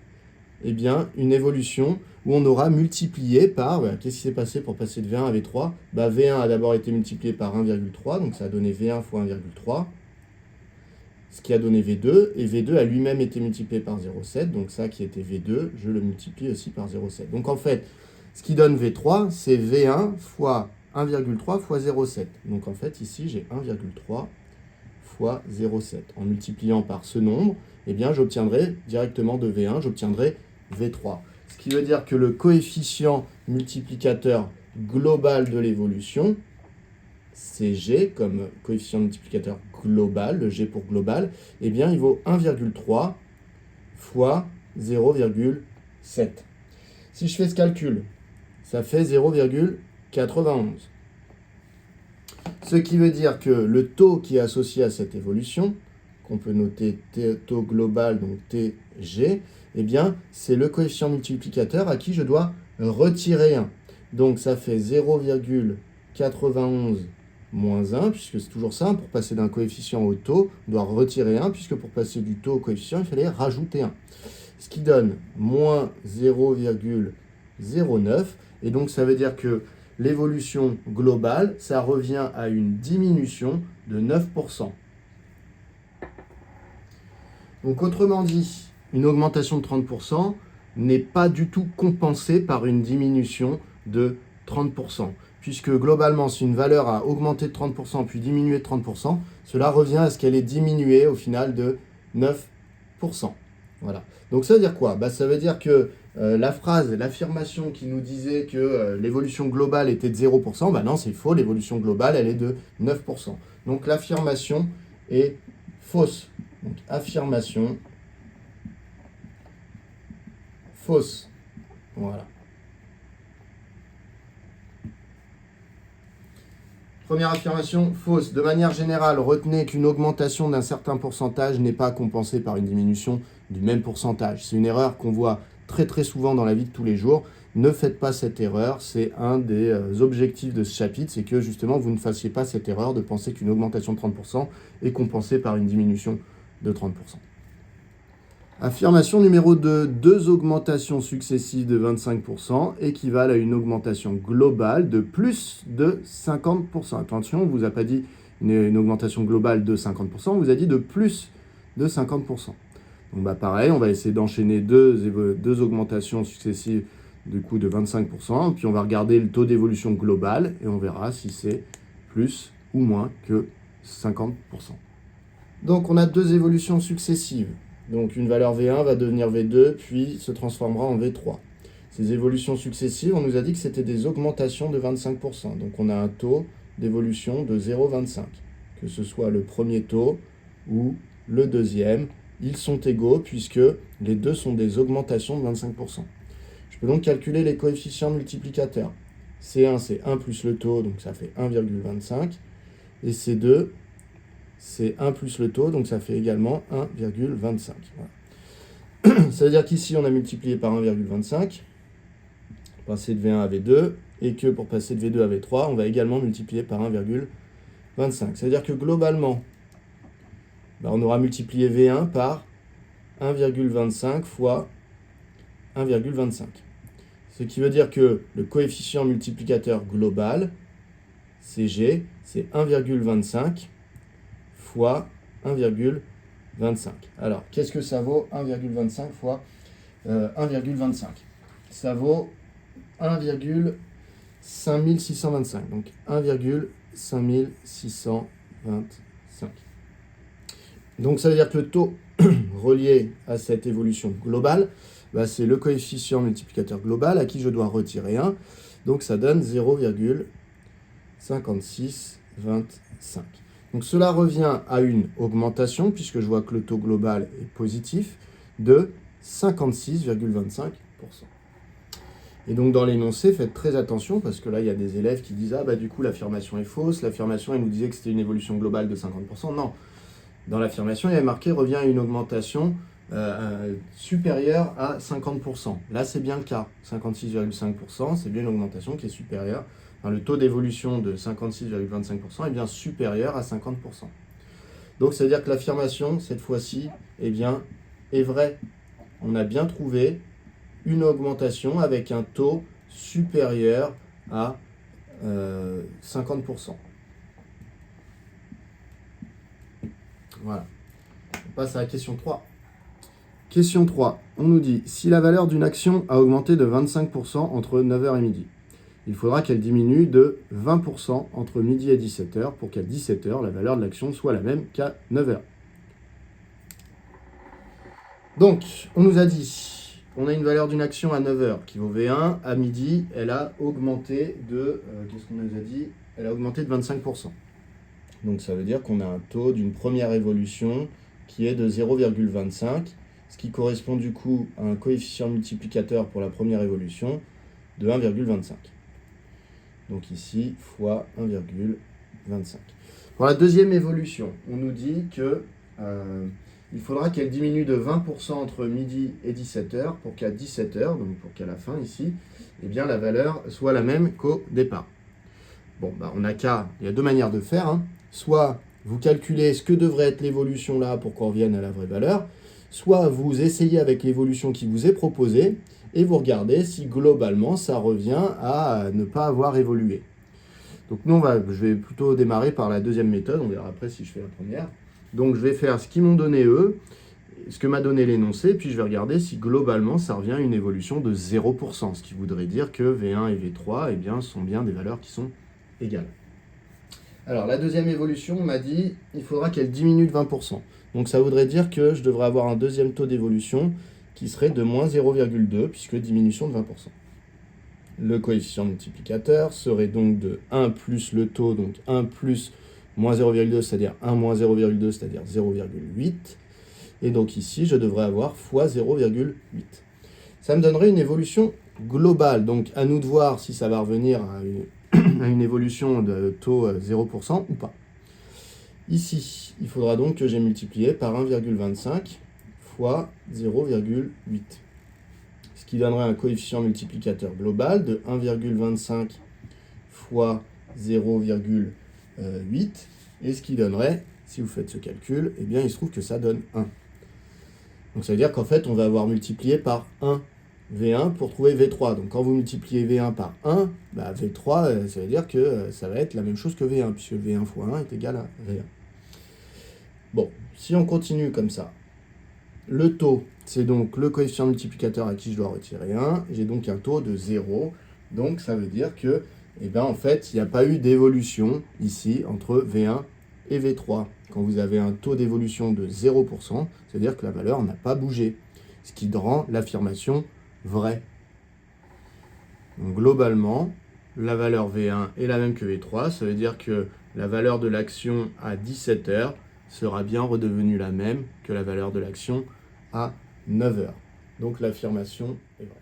eh bien, une évolution où on aura multiplié par, qu'est-ce qui s'est passé pour passer de V1 à V3 ? V1 a d'abord été multiplié par 1,3, donc ça a donné V1 fois 1,3, ce qui a donné V2, et V2 a lui-même été multiplié par 0,7, donc ça qui était V2, je le multiplie aussi par 0,7. Donc en fait, ce qui donne V3, c'est V1 fois 1,3 fois 0,7. Donc en fait, ici, j'ai 1,3 fois 0,7. En multipliant par ce nombre, eh bien, j'obtiendrai directement de V1, j'obtiendrai V3. Ce qui veut dire que le coefficient multiplicateur global de l'évolution, c'est G comme coefficient multiplicateur global, le G pour global, eh bien, il vaut 1,3 fois 0,7. Si je fais ce calcul, ça fait 0,91. Ce qui veut dire que le taux qui est associé à cette évolution, qu'on peut noter taux global, donc TG, eh bien, c'est le coefficient multiplicateur à qui je dois retirer 1. Donc, ça fait 0,91 moins 1, puisque c'est toujours ça, pour passer d'un coefficient au taux, on doit retirer 1, puisque pour passer du taux au coefficient, il fallait rajouter 1. Ce qui donne moins 0,09, et donc ça veut dire que l'évolution globale, ça revient à une diminution de 9%. Donc autrement dit, une augmentation de 30% n'est pas du tout compensée par une diminution de 30%. Puisque globalement, si une valeur a augmenté de 30% puis diminué de 30%, cela revient à ce qu'elle ait diminué au final de 9%. Voilà. Donc ça veut dire quoi ? Ça veut dire que la phrase, l'affirmation qui nous disait que l'évolution globale était de 0%, non, c'est faux, l'évolution globale, elle est de 9%. Donc l'affirmation est fausse. Donc affirmation fausse. Voilà. Première affirmation fausse. De manière générale, retenez qu'une augmentation d'un certain pourcentage n'est pas compensée par une diminution du même pourcentage. C'est une erreur qu'on voit très très souvent dans la vie de tous les jours. Ne faites pas cette erreur. C'est un des objectifs de ce chapitre, c'est que justement vous ne fassiez pas cette erreur de penser qu'une augmentation de 30% est compensée par une diminution de 30%. Affirmation numéro 2, deux augmentations successives de 25% équivalent à une augmentation globale de plus de 50%. Attention, on ne vous a pas dit une augmentation globale de 50%, on vous a dit de plus de 50%. Donc pareil, on va essayer d'enchaîner deux augmentations successives du coup de 25%, puis on va regarder le taux d'évolution global et on verra si c'est plus ou moins que 50%. Donc on a deux évolutions successives. Donc une valeur V1 va devenir V2, puis se transformera en V3. Ces évolutions successives, on nous a dit que c'était des augmentations de 25%. Donc on a un taux d'évolution de 0,25. Que ce soit le premier taux ou le deuxième, ils sont égaux puisque les deux sont des augmentations de 25%. Je peux donc calculer les coefficients multiplicateurs. C1, c'est 1 plus le taux, donc ça fait 1,25. Et C2, c'est 1 plus le taux, donc ça fait également 1,25. Voilà. Ça veut dire qu'ici, on a multiplié par 1,25, passer de V1 à V2, et que pour passer de V2 à V3, on va également multiplier par 1,25. Ça veut dire que globalement, on aura multiplié V1 par 1,25 fois 1,25. Ce qui veut dire que le coefficient multiplicateur global, CG, c'est 1,25 fois 1,25. Alors, qu'est-ce que ça vaut 1,25 fois 1,25 ? Ça vaut 1,5625. Donc 1,5625. Donc ça veut dire que le taux relié à cette évolution globale, c'est le coefficient multiplicateur global à qui je dois retirer 1. Donc ça donne 0,5625. Donc cela revient à une augmentation, puisque je vois que le taux global est positif, de 56,25%. Et donc dans l'énoncé, faites très attention, parce que là, il y a des élèves qui disent « Ah, du coup, l'affirmation est fausse. L'affirmation, elle nous disait que c'était une évolution globale de 50%. » Non. Dans l'affirmation, il y a marqué « Revient à une augmentation supérieure à 50%. » Là, c'est bien le cas. 56,5%, c'est bien une augmentation qui est supérieure. Le taux d'évolution de 56,25% est bien supérieur à 50%. Donc ça veut dire que l'affirmation, cette fois-ci, eh bien, est vraie. On a bien trouvé une augmentation avec un taux supérieur à 50%. Voilà. On passe à la question 3. Question 3. On nous dit, si la valeur d'une action a augmenté de 25% entre 9h et midi, il faudra qu'elle diminue de 20% entre midi et 17h pour qu'à 17h, la valeur de l'action soit la même qu'à 9h. Donc, on nous a dit, on a une valeur d'une action à 9h qui vaut V1. À midi, elle a augmenté de, qu'est-ce qu'on nous a dit? Elle a augmenté de 25%. Donc, ça veut dire qu'on a un taux d'une première évolution qui est de 0,25, ce qui correspond du coup à un coefficient multiplicateur pour la première évolution de 1,25. Donc ici, fois 1,25. Pour la deuxième évolution, on nous dit que il faudra qu'elle diminue de 20% entre midi et 17h pour qu'à 17h, donc pour qu'à la fin ici, eh bien, la valeur soit la même qu'au départ. Bon, bah, il y a deux manières de faire. Hein. Soit vous calculez ce que devrait être l'évolution là pour qu'on revienne à la vraie valeur, soit vous essayez avec l'évolution qui vous est proposée et vous regardez si globalement ça revient à ne pas avoir évolué. Donc nous, je vais plutôt démarrer par la deuxième méthode, on verra après si je fais la première. Donc je vais faire ce qu'ils m'ont donné eux, ce que m'a donné l'énoncé, puis je vais regarder si globalement ça revient à une évolution de 0%, ce qui voudrait dire que V1 et V3 eh bien, sont bien des valeurs qui sont égales. Alors la deuxième évolution, on m'a dit il faudra qu'elle diminue de 20%. Donc ça voudrait dire que je devrais avoir un deuxième taux d'évolution qui serait de moins 0,2, puisque diminution de 20%. Le coefficient multiplicateur serait donc de 1 plus le taux, donc 1 plus moins 0,2, c'est-à-dire 1 moins 0,2, c'est-à-dire 0,8. Et donc ici, je devrais avoir fois 0,8. Ça me donnerait une évolution globale. Donc à nous de voir si ça va revenir à une évolution de taux 0% ou pas. Ici, il faudra donc que j'ai multiplié par 1,25 fois 0,8. Ce qui donnerait un coefficient multiplicateur global de 1,25 fois 0,8. Et ce qui donnerait, si vous faites ce calcul, eh bien il se trouve que ça donne 1. Donc ça veut dire qu'en fait, on va avoir multiplié par 1 V1 pour trouver V3. Donc quand vous multipliez V1 par 1, bah V3, ça veut dire que ça va être la même chose que V1, puisque V1 fois 1 est égal à V1. Bon, si on continue comme ça, le taux, c'est donc le coefficient multiplicateur à qui je dois retirer 1. J'ai donc un taux de 0. Donc ça veut dire que, eh ben, en fait, il n'y a pas eu d'évolution ici entre V1 et V3. Quand vous avez un taux d'évolution de 0%, c'est-à-dire que la valeur n'a pas bougé, ce qui rend l'affirmation vraie. Donc globalement, la valeur V1 est la même que V3. Ça veut dire que la valeur de l'action à 17h sera bien redevenue la même que la valeur de l'action à 9h. Donc l'affirmation est vraie.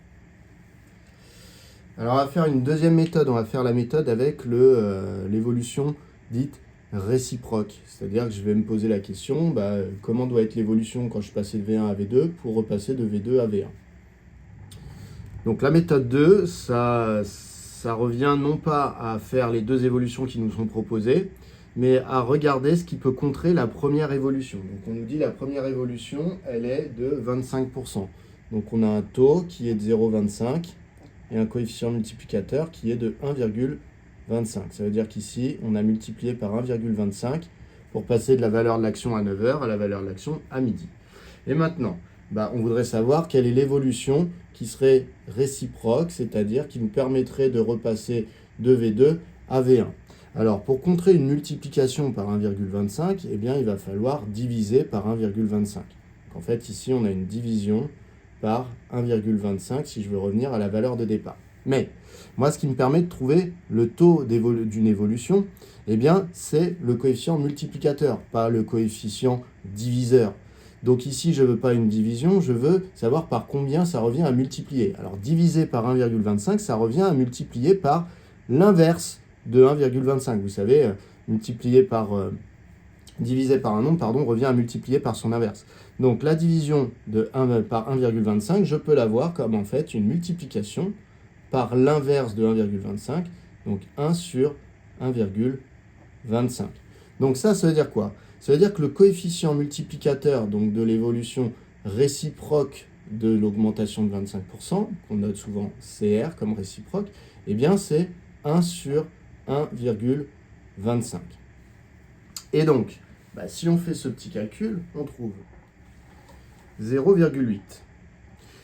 Alors on va faire une deuxième méthode. On va faire la méthode avec l'évolution dite réciproque. C'est-à-dire que je vais me poser la question, comment doit être l'évolution quand je passais de V1 à V2 pour repasser de V2 à V1. Donc la méthode 2, ça revient non pas à faire les deux évolutions qui nous sont proposées, mais à regarder ce qui peut contrer la première évolution. Donc on nous dit la première évolution, elle est de 25%. Donc on a un taux qui est de 0,25 et un coefficient multiplicateur qui est de 1,25. Ça veut dire qu'ici, on a multiplié par 1,25 pour passer de la valeur de l'action à 9h à la valeur de l'action à midi. Et maintenant, on voudrait savoir quelle est l'évolution qui serait réciproque, c'est-à-dire qui nous permettrait de repasser de V2 à V1. Alors, pour contrer une multiplication par 1,25, eh bien, il va falloir diviser par 1,25. En fait, ici, on a une division par 1,25 si je veux revenir à la valeur de départ. Mais, moi, ce qui me permet de trouver le taux d'une évolution, eh bien, c'est le coefficient multiplicateur, pas le coefficient diviseur. Donc ici, je ne veux pas une division, je veux savoir par combien ça revient à multiplier. Alors, diviser par 1,25, ça revient à multiplier par l'inverse de 1,25. Vous savez, diviser par un nombre, revient à multiplier par son inverse. Donc la division par 1,25, je peux la voir comme en fait une multiplication par l'inverse de 1,25, donc 1 sur 1,25. Donc ça veut dire quoi? Ça veut dire que le coefficient multiplicateur donc de l'évolution réciproque de l'augmentation de 25%, qu'on note souvent CR comme réciproque, eh bien c'est 1 sur 1,25. Et donc, si on fait ce petit calcul, on trouve 0,8.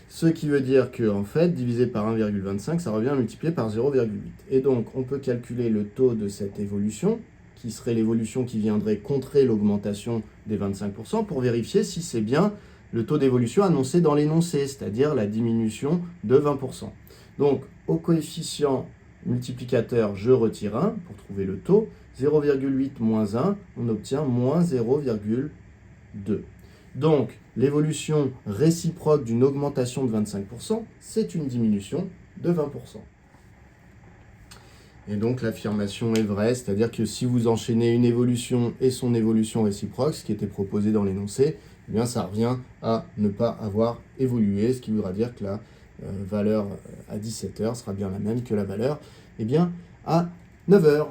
Ce qui veut dire que, en fait, divisé par 1,25, ça revient à multiplier par 0,8. Et donc, on peut calculer le taux de cette évolution, qui serait l'évolution qui viendrait contrer l'augmentation des 25%, pour vérifier si c'est bien le taux d'évolution annoncé dans l'énoncé, c'est-à-dire la diminution de 20%. Donc, au coefficient multiplicateur, je retire 1 pour trouver le taux. 0,8 moins 1, on obtient moins 0,2. Donc, l'évolution réciproque d'une augmentation de 25%, c'est une diminution de 20%. Et donc, l'affirmation est vraie, c'est-à-dire que si vous enchaînez une évolution et son évolution réciproque, ce qui était proposé dans l'énoncé, eh bien, ça revient à ne pas avoir évolué, ce qui voudra dire que la valeur à 17h sera bien la même que la valeur à 9h.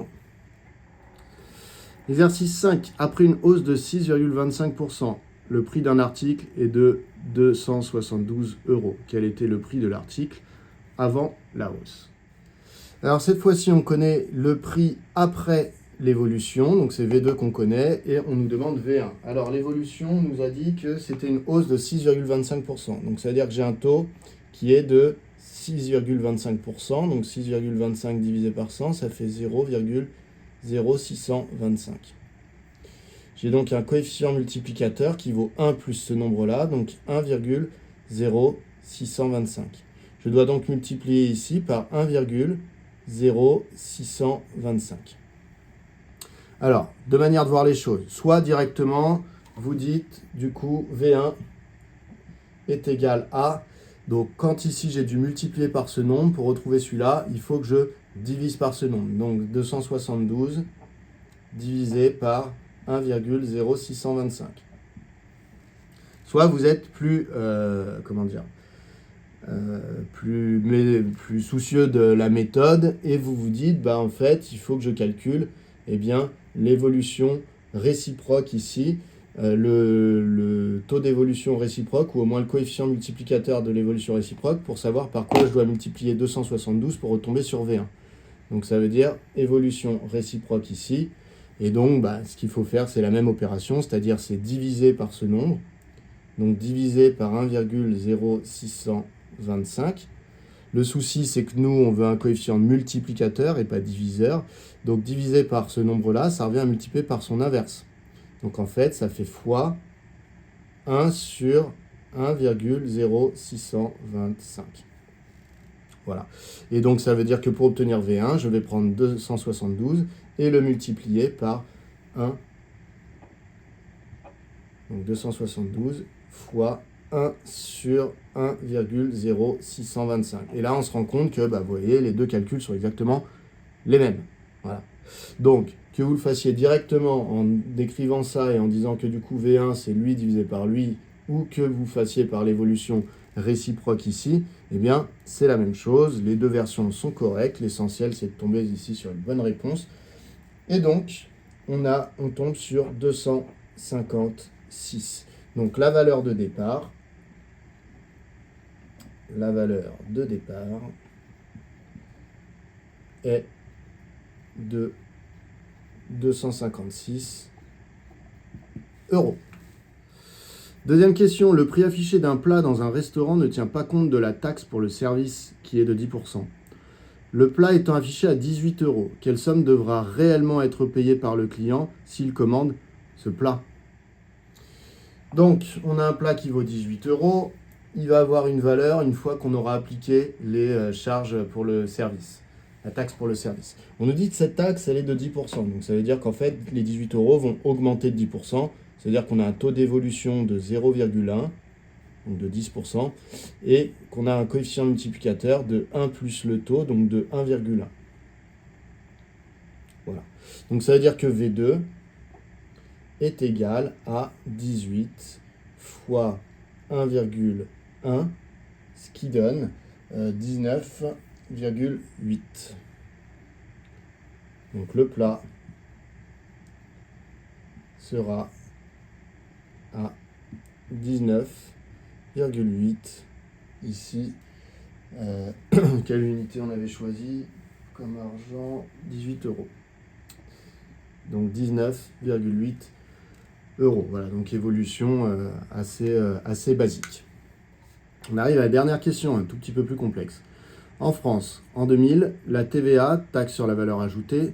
Exercice 5. Après une hausse de 6,25%, le prix d'un article est de 272 €. Quel était le prix de l'article avant la hausse? Alors cette fois-ci, on connaît le prix après l'évolution, donc c'est V2 qu'on connaît, et on nous demande V1. Alors l'évolution nous a dit que c'était une hausse de 6,25%, donc ça veut dire que j'ai un taux qui est de 6,25%, donc 6,25 divisé par 100, ça fait 0,0625. J'ai donc un coefficient multiplicateur qui vaut 1 plus ce nombre-là, donc 1,0625. Je dois donc multiplier ici par 1,0625. Alors, deux manières de voir les choses. Soit directement, vous dites, du coup, V1 est égal à... Donc, quand ici, j'ai dû multiplier par ce nombre, pour retrouver celui-là, il faut que je divise par ce nombre. Donc, 272 divisé par 1,0625. Soit vous êtes plus, plus soucieux de la méthode et vous vous dites, en fait, il faut que je calcule l'évolution réciproque ici, le taux d'évolution réciproque ou au moins le coefficient multiplicateur de l'évolution réciproque pour savoir par quoi je dois multiplier 272 pour retomber sur V1. Donc ça veut dire évolution réciproque ici. Et donc, ce qu'il faut faire, c'est la même opération, c'est-à-dire c'est diviser par ce nombre. Donc diviser par 1,0625. Le souci, c'est que nous, on veut un coefficient multiplicateur et pas diviseur. Donc diviser par ce nombre-là, ça revient à multiplier par son inverse. Donc en fait, ça fait fois 1 sur 1,0625. Voilà. Et donc ça veut dire que pour obtenir V1, je vais prendre 272 et le multiplier par 1. Donc 272 fois 1 sur 1,0625. Et là, on se rend compte que, vous voyez, les deux calculs sont exactement les mêmes. Voilà. Donc, que vous le fassiez directement en décrivant ça et en disant que du coup V1, c'est lui divisé par lui, ou que vous fassiez par l'évolution réciproque ici, c'est la même chose. Les deux versions sont correctes. L'essentiel, c'est de tomber ici sur une bonne réponse. Et donc, on tombe sur 256. Donc, la valeur de départ est de 256 €. Deuxième question, le prix affiché d'un plat dans un restaurant ne tient pas compte de la taxe pour le service qui est de 10%. Le plat étant affiché à 18 €, quelle somme devra réellement être payée par le client s'il commande ce plat? Donc, on a un plat qui vaut 18 €. Il va avoir une valeur une fois qu'on aura appliqué les charges pour le service, la taxe pour le service. On nous dit que cette taxe, elle est de 10%. Donc, ça veut dire qu'en fait, les 18 € vont augmenter de 10%. C'est-à-dire qu'on a un taux d'évolution de 0,1, donc de 10%, et qu'on a un coefficient multiplicateur de 1 plus le taux, donc de 1,1. Voilà. Donc ça veut dire que V2 est égal à 18 fois 1,1, ce qui donne 19,8. Donc le plat sera à 19,8 ici. Quelle unité on avait choisi comme argent? 18 euros. Donc 19,8 euros. Voilà, donc évolution assez basique. On arrive à la dernière question, un tout petit peu plus complexe. En France, en 2000, la TVA, taxe sur la valeur ajoutée,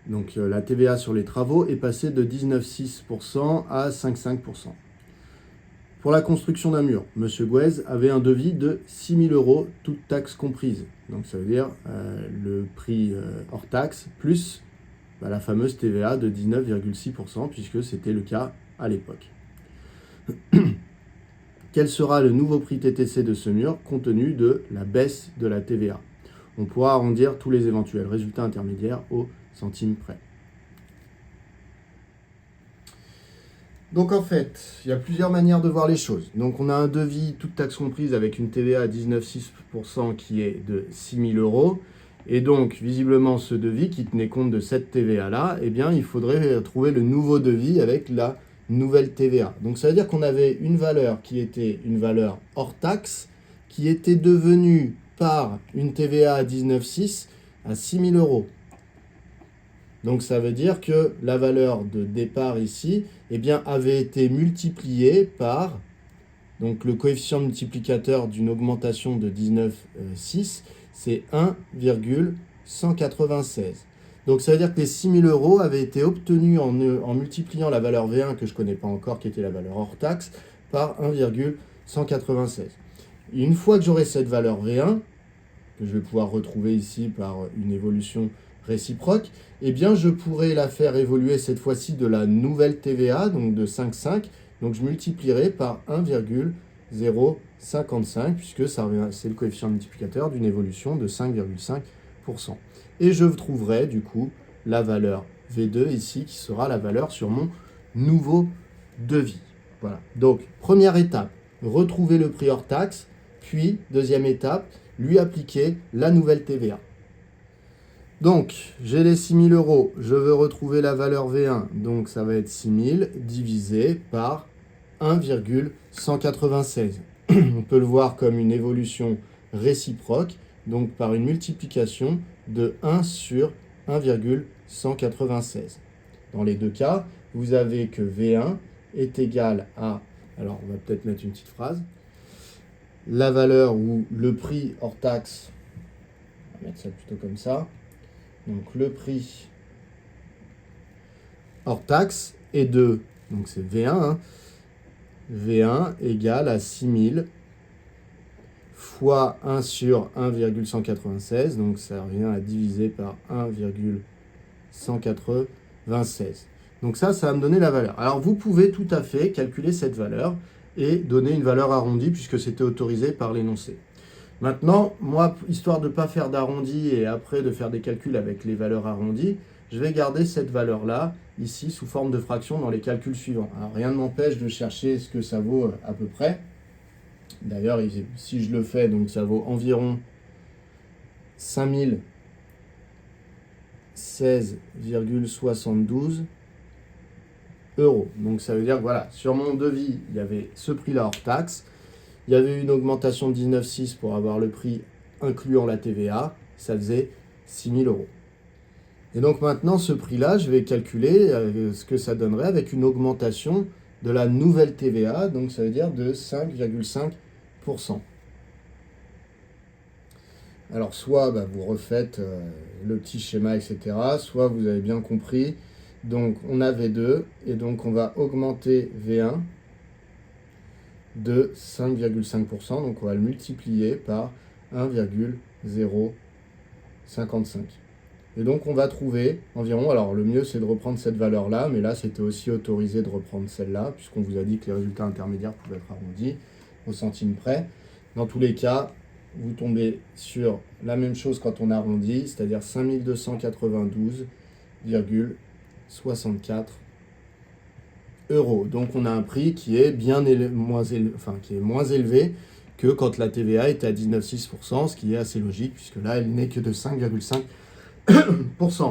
donc la TVA sur les travaux, est passée de 19,6% à 5,5%. Pour la construction d'un mur, M. Gouez avait un devis de 6 000 euros, toutes taxes comprises. Donc ça veut dire le prix hors taxe, plus la fameuse TVA de 19,6%, puisque c'était le cas à l'époque. Quel sera le nouveau prix TTC de ce mur, compte tenu de la baisse de la TVA? On pourra arrondir tous les éventuels résultats intermédiaires au centime près. Donc en fait, il y a plusieurs manières de voir les choses. Donc on a un devis, toute taxe comprise, avec une TVA à 19,6% qui est de 6 000 euros. Et donc, visiblement, ce devis qui tenait compte de cette TVA-là, eh bien, il faudrait trouver le nouveau devis avec la nouvelle TVA. Donc ça veut dire qu'on avait une valeur qui était une valeur hors taxe, qui était devenue par une TVA à 19,6 à 6 000 euros. Donc ça veut dire que la valeur de départ ici, eh bien, avait été multipliée par, donc le coefficient multiplicateur d'une augmentation de 19,6, c'est 1,196. Donc ça veut dire que les 6 000 euros avaient été obtenus en multipliant la valeur V1, que je ne connais pas encore, qui était la valeur hors taxe, par 1,196. Et une fois que j'aurai cette valeur V1, que je vais pouvoir retrouver ici par une évolution réciproque, eh bien je pourrais la faire évoluer cette fois-ci de la nouvelle TVA, donc de 5,5, donc je multiplierai par 1,055, puisque c'est le coefficient multiplicateur d'une évolution de 5,5%. Et je trouverai du coup la valeur V2 ici, qui sera la valeur sur mon nouveau devis. Voilà, donc première étape, retrouver le prix hors taxe, puis deuxième étape, lui appliquer la nouvelle TVA. Donc, j'ai les 6 000 euros, je veux retrouver la valeur V1, donc ça va être 6 000 divisé par 1,196. On peut le voir comme une évolution réciproque, donc par une multiplication de 1 sur 1,196. Dans les deux cas, vous avez que V1 est égal à, alors on va peut-être mettre une petite phrase, la valeur ou le prix hors taxe, on va mettre ça plutôt comme ça, donc le prix hors taxe est de, donc c'est V1, V1 égale à 6 000 fois 1 sur 1,196, donc ça revient à diviser par 1,196. Donc ça va me donner la valeur. Alors vous pouvez tout à fait calculer cette valeur et donner une valeur arrondie puisque c'était autorisé par l'énoncé. Maintenant, moi, histoire de ne pas faire d'arrondi et après de faire des calculs avec les valeurs arrondies, je vais garder cette valeur-là, ici, sous forme de fraction dans les calculs suivants. Alors, rien ne m'empêche de chercher ce que ça vaut à peu près. D'ailleurs, si je le fais, donc ça vaut environ 5016,72 euros. Donc, ça veut dire que voilà, sur mon devis, il y avait ce prix-là hors taxe. Il y avait une augmentation de 19,6 pour avoir le prix incluant la TVA. Ça faisait 6 000 euros. Et donc maintenant, ce prix-là, je vais calculer ce que ça donnerait avec une augmentation de la nouvelle TVA. Donc ça veut dire de 5,5%. Alors soit vous refaites le petit schéma, etc. Soit vous avez bien compris. Donc on a V2 et donc on va augmenter V1 de 5,5%, donc on va le multiplier par 1,055. Et donc on va trouver environ, alors le mieux c'est de reprendre cette valeur-là, mais là c'était aussi autorisé de reprendre celle-là, puisqu'on vous a dit que les résultats intermédiaires pouvaient être arrondis au centime près. Dans tous les cas, vous tombez sur la même chose quand on arrondit, c'est-à-dire 5292,64 euros. Donc on a un prix qui est moins élevé que quand la TVA était à 19,6%, ce qui est assez logique puisque là elle n'est que de 5,5%.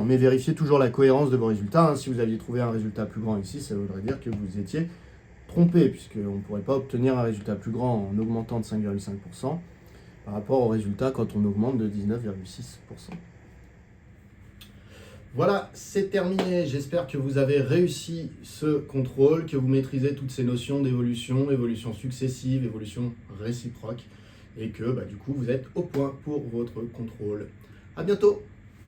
mais vérifiez toujours la cohérence de vos résultats. Si vous aviez trouvé un résultat plus grand ici, ça voudrait dire que vous étiez trompé, puisqu'on ne pourrait pas obtenir un résultat plus grand en augmentant de 5,5% par rapport au résultat quand on augmente de 19,6%. Voilà, c'est terminé. J'espère que vous avez réussi ce contrôle, que vous maîtrisez toutes ces notions d'évolution, évolution successive, évolution réciproque, et que du coup vous êtes au point pour votre contrôle. À bientôt!